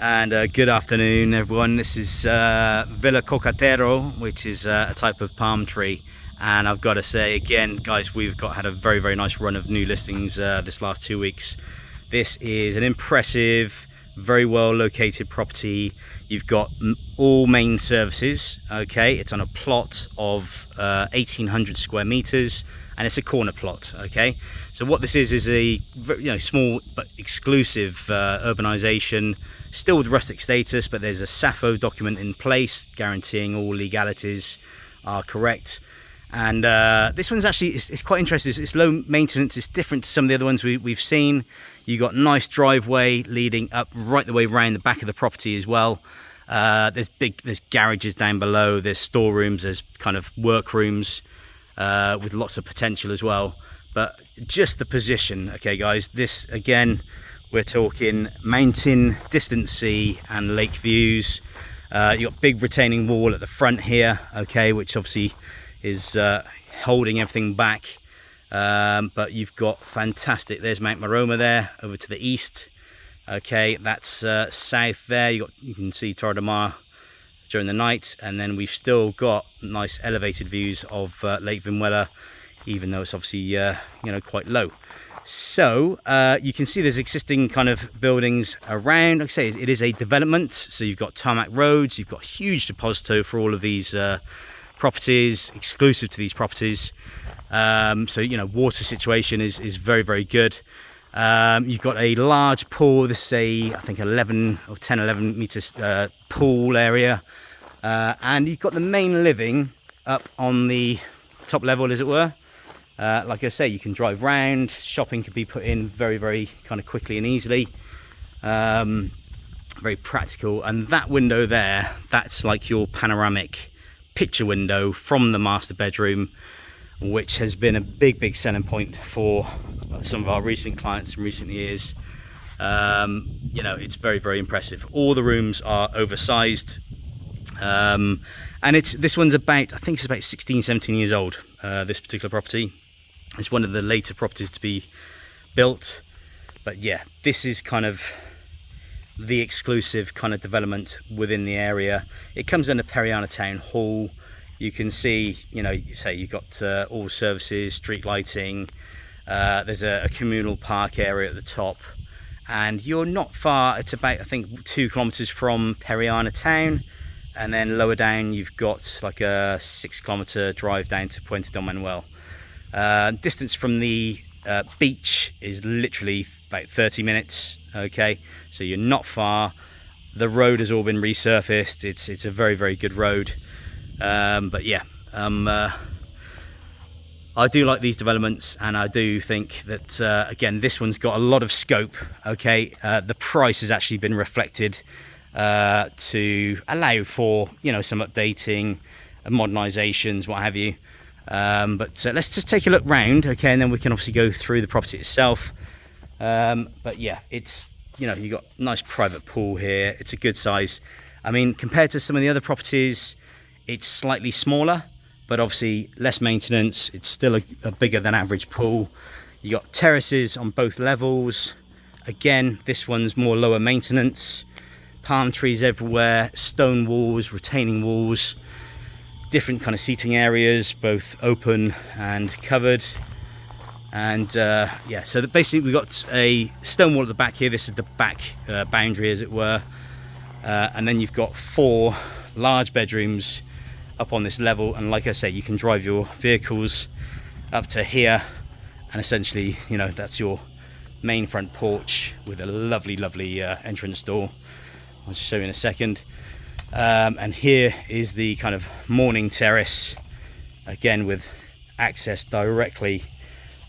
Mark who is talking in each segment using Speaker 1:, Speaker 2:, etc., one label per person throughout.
Speaker 1: And good afternoon, everyone. This is Villa Cocotero, which is a type of palm tree. And I've got to say again, guys, we've had a very nice run of new listings this last 2 weeks. This is an impressive, very well located property. You've got all main services. Okay, it's on a plot of 1,800 square meters, and it's a corner plot. Okay, so what this is a small but exclusive urbanization, still with rustic status, but there's a SAFO document in place guaranteeing all legalities are correct. And this one's actually it's quite interesting. It's low maintenance. It's different to some of the other ones we've seen. You got nice driveway leading up right the way around the back of the property as well. There's garages down below. There's storerooms. There's kind of workrooms with lots of potential as well. But just the position, okay, guys. This again, we're talking mountain, distant sea, and lake views. You got big retaining wall at the front here, okay, which obviously is holding everything back. But you've got fantastic. There's Mount Maroma there over to the east. Okay, that's south there. You can see Torre de Mar during the night, and then we've still got nice elevated views of Lake Vimuela, even though it's obviously quite low. So you can see there's existing kind of buildings around. Like I say, it is a development, so you've got tarmac roads, you've got huge deposito for all of these properties, exclusive to these properties. So water situation is very good. You've got a large pool. This is I think 11 meters pool area, and you've got the main living up on the top level, as it were. Like I say, you can drive round. Shopping can be put in very kind of quickly and easily. Very practical. And that window there, that's like your panoramic picture window from the master bedroom, which has been a big selling point for some of our recent clients in recent years. It's very impressive. All the rooms are oversized, and this one's I think it's about 16-17 years old. This particular property, it's one of the later properties to be built, but yeah, this is kind of the exclusive kind of development within the area. It comes under Periana Town Hall. You can see, you've got all services, street lighting. There's a communal park area at the top, and you're not far. It's about, I think, 2 kilometers from Periana Town, and then lower down you've got like a 6-kilometer drive down to Puente del Manuel. Distance from the beach is literally about 30 minutes. Okay, so you're not far. The road has all been resurfaced. It's a very good road. But yeah, I do like these developments, and I do think that again, this one's got a lot of scope. Okay, the price has actually been reflected to allow for some updating, modernizations, what have you. But let's just take a look round, okay, and then we can obviously go through the property itself. But yeah, it's you've got nice private pool here. It's a good size. I mean, compared to some of the other properties, it's slightly smaller, but obviously less maintenance. It's still a bigger than average pool. You got terraces on both levels. Again, this one's more lower maintenance. Palm trees everywhere, stone walls, retaining walls, different kind of seating areas, both open and covered. And yeah, so basically we've got a stone wall at the back here. This is the back boundary, as it were. And then you've got 4 large bedrooms up on this level, and like I say, you can drive your vehicles up to here, and essentially that's your main front porch with a lovely entrance door. I'll just show you in a second. And here is the kind of morning terrace, again with access directly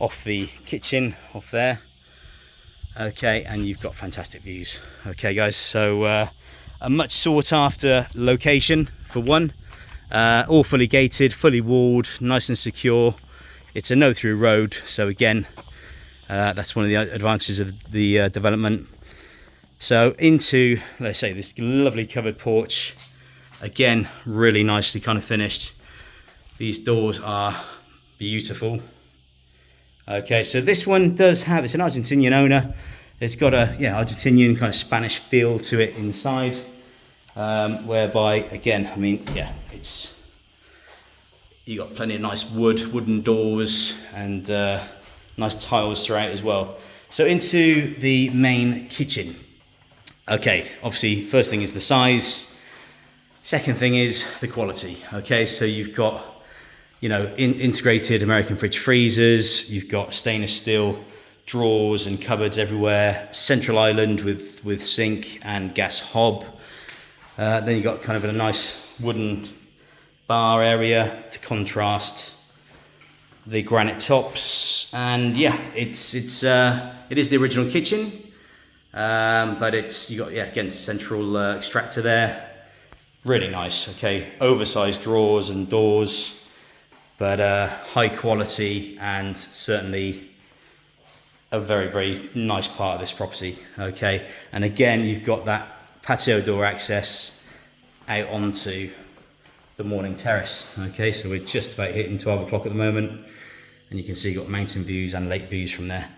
Speaker 1: off the kitchen off there. Okay, and you've got fantastic views. Okay guys, so a much sought after location for one. All fully gated, fully walled, nice and secure. It's a no-through road, so again, that's one of the advantages of the development. So into, let's say, this lovely covered porch, again, really nicely kind of finished. These doors are beautiful. Okay, so this one does have, it's an Argentinian owner. It's got a Argentinian kind of Spanish feel to it inside, whereby again, I mean, yeah, you got plenty of nice wooden doors and nice tiles throughout as well. So into the main kitchen. Okay, obviously first thing is the size. Second thing is the quality. Okay, so you've got, you know, integrated American fridge freezers. You've got stainless steel drawers and cupboards everywhere. Central island with sink and gas hob. Then you've got kind of a nice wooden bar area to contrast the granite tops. And yeah, it is the original kitchen, but you got, yeah, again, central extractor there. Really nice. Okay, oversized drawers and doors, but high quality, and certainly a very, very nice part of this property. Okay, and again, you've got that patio door access out onto the morning terrace. Okay, so we're just about hitting 12 o'clock at the moment, and you can see you've got mountain views and lake views from there.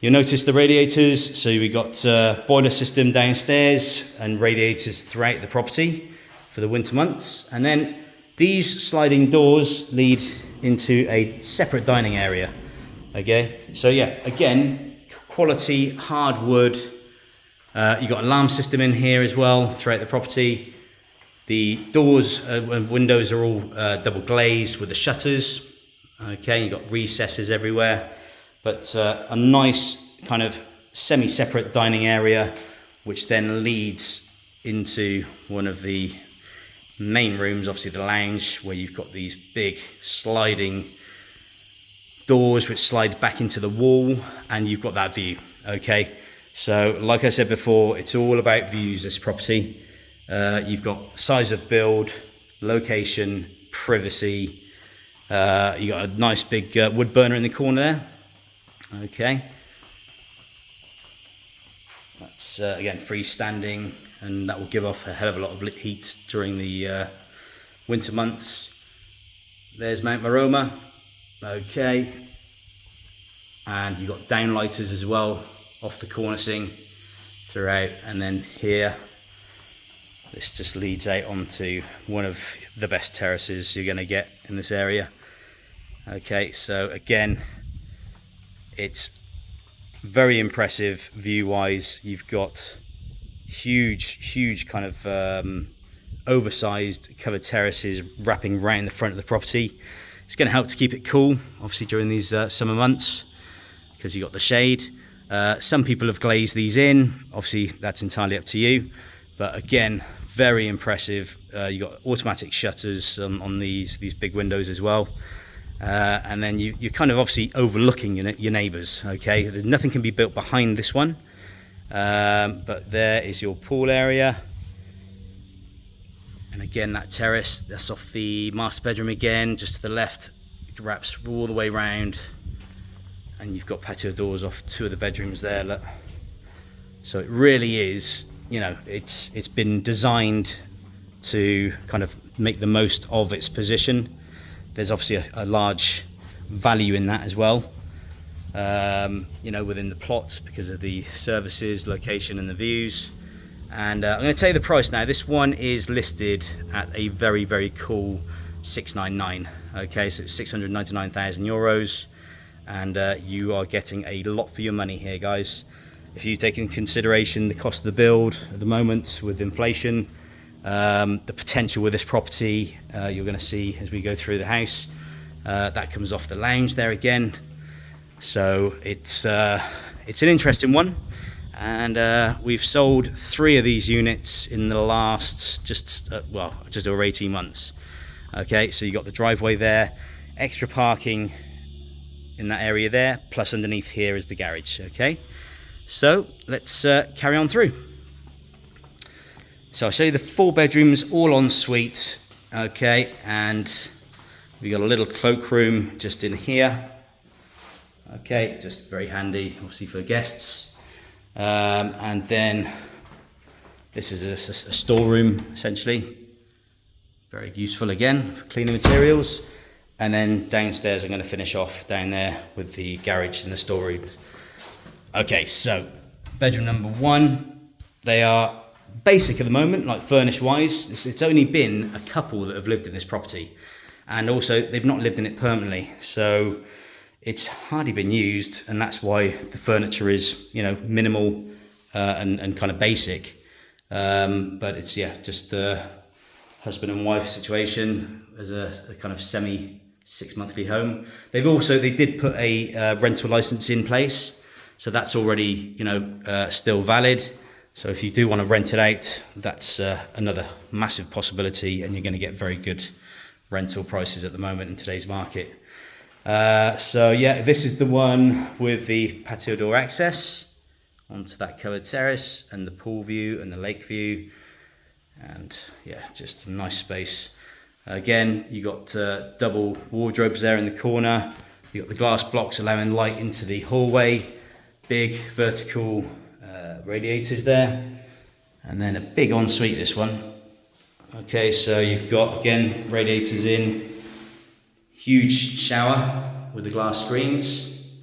Speaker 1: You'll notice the radiators. So we got boiler system downstairs and radiators throughout the property for the winter months. And then these sliding doors lead into a separate dining area. Okay, so yeah, again, quality hardwood. You've got an alarm system in here as well throughout the property. The doors and windows are all double glazed with the shutters. Okay, you've got recesses everywhere, but a nice kind of semi-separate dining area, which then leads into one of the main rooms, obviously the lounge, where you've got these big sliding doors which slide back into the wall, and you've got that view. Okay, so like I said before, it's all about views, this property. You've got size of build, location, privacy. You got a nice big wood burner in the corner there. Okay, that's again freestanding, and that will give off a hell of a lot of heat during the winter months. There's Mount Maroma. Okay, and you've got downlighters as well off the cornicing throughout, and then here this just leads out onto one of the best terraces you're going to get in this area. Okay, so again, it's very impressive view wise. You've got huge kind of oversized covered terraces wrapping around the front of the property. It's going to help to keep it cool, obviously during these summer months, because you've got the shade. Some people have glazed these in, obviously that's entirely up to you, but again, very impressive. You've got automatic shutters on these big windows as well. And then you're kind of obviously overlooking your neighbours. Okay, there's nothing can be built behind this one, but there is your pool area, and again that terrace, that's off the master bedroom again, just to the left. It wraps all the way round, and you've got patio doors off two of the bedrooms there. Look, so it really is, you know, it's been designed to kind of make the most of its position. There's obviously a large value in that as well, you know, within the plot, because of the services, location and the views. And I'm going to tell you the price now. This one is listed at a very, very cool 699. Okay, so it's 699,000 euros, and you are getting a lot for your money here, guys. If you take into consideration the cost of the build at the moment with inflation, the potential with this property, you're going to see as we go through the house. That comes off the lounge there again, so it's an interesting one. And we've sold 3 of these units in the last just over 18 months. Okay, so you got the driveway there, extra parking in that area there, plus underneath here is the garage. Okay, so let's carry on through. So I'll show you the 4 bedrooms, all en suite. Okay, and we got a little cloak room just in here. Okay, just very handy, obviously, for guests. And then this is a storeroom, essentially. Very useful again for cleaning materials. And then downstairs, I'm going to finish off down there with the garage and the storeroom. Okay, so bedroom number 1. They are basic at the moment, like furnish wise. It's only been a couple that have lived in this property, and also they've not lived in it permanently, so it's hardly been used, and that's why the furniture is, you know, minimal and kind of basic. But it's, yeah, just a husband and wife situation as a kind of semi 6-monthly home. They did put a rental license in place, so that's already, you know, still valid. So if you do want to rent it out, that's another massive possibility, and you're going to get very good rental prices at the moment in today's market. So yeah, this is the one with the patio door access onto that covered terrace, and the pool view and the lake view, and yeah, just a nice space. Again, you got double wardrobes there in the corner. You got the glass blocks allowing light into the hallway, big vertical radiators there, and then a big ensuite, this one. Okay, so you've got, again, radiators in, huge shower with the glass screens.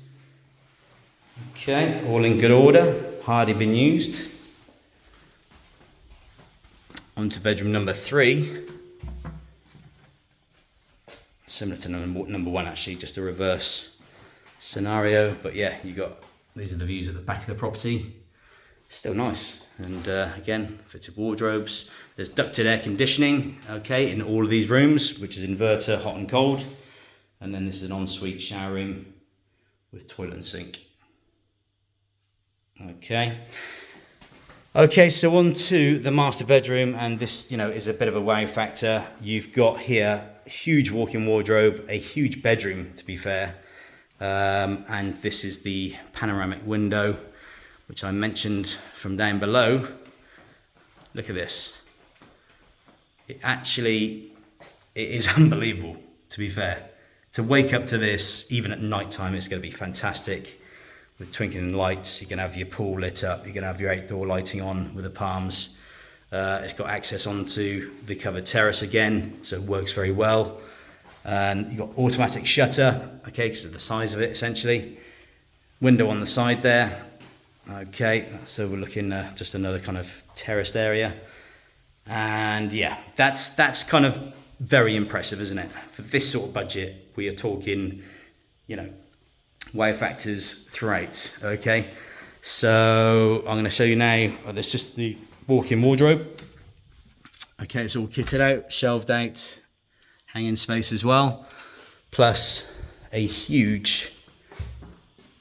Speaker 1: Okay, all in good order, hardly been used. On to bedroom number 3. Similar to number 1, actually, just a reverse scenario. But yeah, these are the views at the back of the property. Still nice, and again, fitted wardrobes. There's ducted air conditioning, okay, in all of these rooms, which is inverter, hot and cold. And then this is an ensuite shower room with toilet and sink. Okay, so on to the master bedroom, and this, you know, is a bit of a wow factor. You've got here a huge walk-in wardrobe, a huge bedroom, to be fair, and this is the panoramic window, which I mentioned from down below. Look at this. It is unbelievable, to be fair. To wake up to this, even at night time, it's going to be fantastic. With twinkling lights, you can have your pool lit up, you can have your outdoor lighting on with the palms. It's got access onto the covered terrace again, so it works very well. And you've got automatic shutter, okay, because of the size of it, essentially. Window on the side there. Okay, so we're looking just another kind of terraced area. And yeah, that's kind of very impressive, isn't it? For this sort of budget, we are talking, you know, wow factors throughout. Okay, so I'm going to show you now. There's just the walk-in wardrobe. Okay, it's all kitted out, shelved out, hanging space as well, plus a huge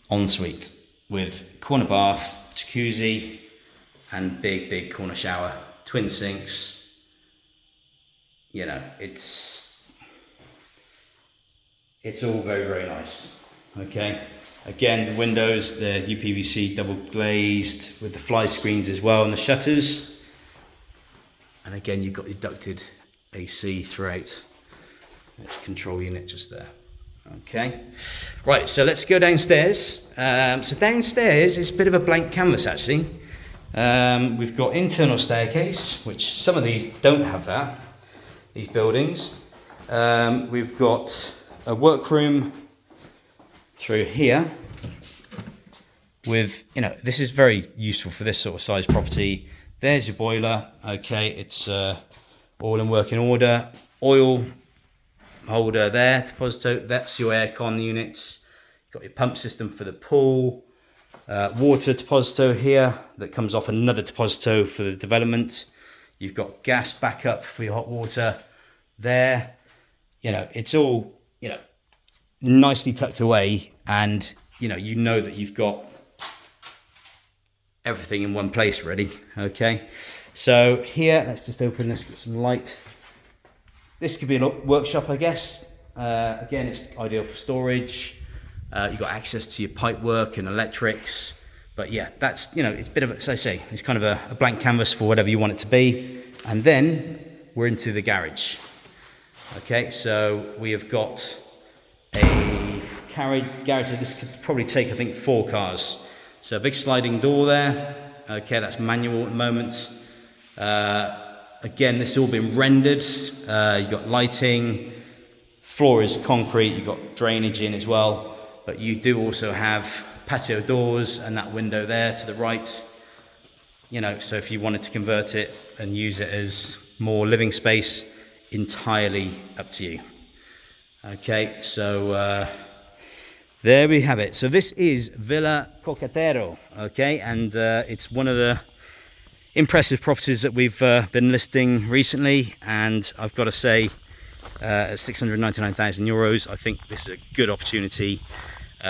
Speaker 1: ensuite with corner bath, jacuzzi, and big corner shower, twin sinks. You know, it's all very nice. Okay, again, the windows, the UPVC double glazed with the fly screens as well, and the shutters. And again, you've got your ducted AC throughout. There's a control unit just there. Okay, right, so let's go downstairs. So downstairs is a bit of a blank canvas, actually. We've got internal staircase, which some of these don't have that, these buildings. We've got a workroom through here with, you know, this is very useful for this sort of size property. There's your boiler. Okay, it's all in working order. Oil holder there, deposito. That's your aircon units. Got your pump system for the pool. Water deposito here that comes off another deposito for the development. You've got gas backup for your hot water there. You know, it's all, you know, nicely tucked away, and you know that you've got everything in one place ready. Okay, so here, let's just open this, get some light. This could be a workshop, I guess. Again, it's ideal for storage. You've got access to your pipe work and electrics. But yeah, that's, you know, it's a bit of, as I say, it's kind of a blank canvas for whatever you want it to be. And then we're into the garage. Okay, so we have got a garage. This could probably take, I think, 4 cars. So a big sliding door there. Okay, that's manual at the moment. Again, this has all been rendered. You've got lighting, floor is concrete, you've got drainage in as well, but you do also have patio doors and that window there to the right. You know, so if you wanted to convert it and use it as more living space, entirely up to you. Okay, so there we have it. So this is Villa Cocotero, okay, and it's one of the impressive properties that we've been listing recently, and I've got to say, at 699,000 euros, I think this is a good opportunity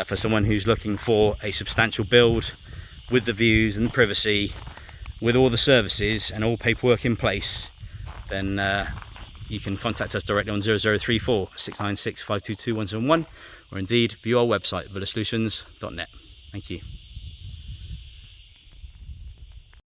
Speaker 1: for someone who's looking for a substantial build with the views and the privacy, with all the services and all paperwork in place. Then you can contact us directly on 0034 696 522 171, or indeed view our website, VillaSolutions.net. Thank you.